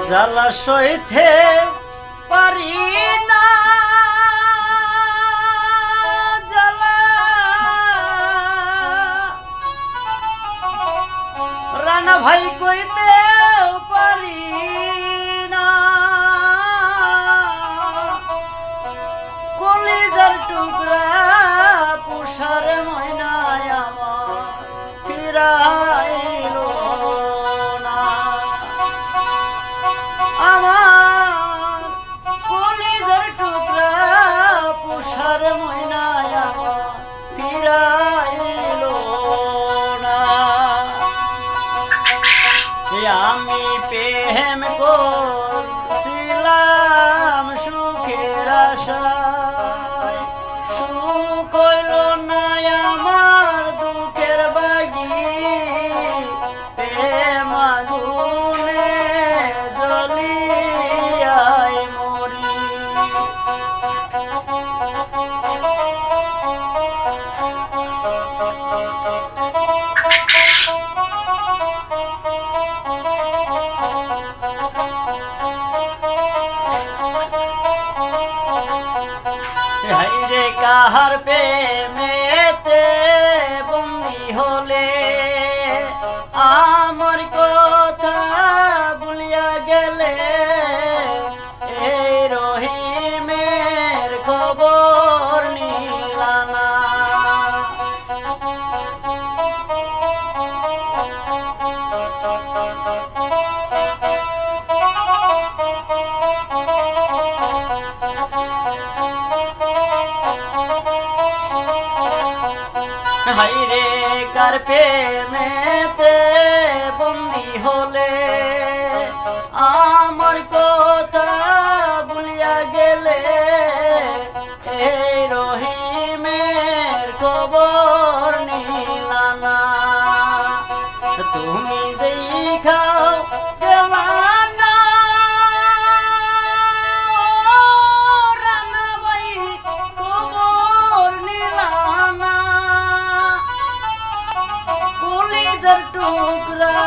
জ্বালা সইতে পারি না, জ্বালা রানা ভাই কইতে পারি না, কলিজার টুকরা পুষার ময়নায় আমার ফিরাইল না। আমার কলিজার টুকরা পুষার ময়নায় আমার ফিরাইল না। আমি প্রেম করছিলাম সুখের আশায়, সুখ হইল না আমার দুঃখের বাগি, প্রেম আগুনে জ্বলিয়ায় মরি। হাইরে কাহার প্রেমেতে বন্দী হলে আমার কথা ভুলিয়া গেলে, এই রহিমের খবর নিলা না। হাইরে কার প্রেমেতে বন্দী হলে আমার কথা ভুলিয়া গেলে, এই রহিমের খবর নিলা না। তুমি দেখাও কেমন রানা ভাই খবর নিলা না, কলিজার টুকরা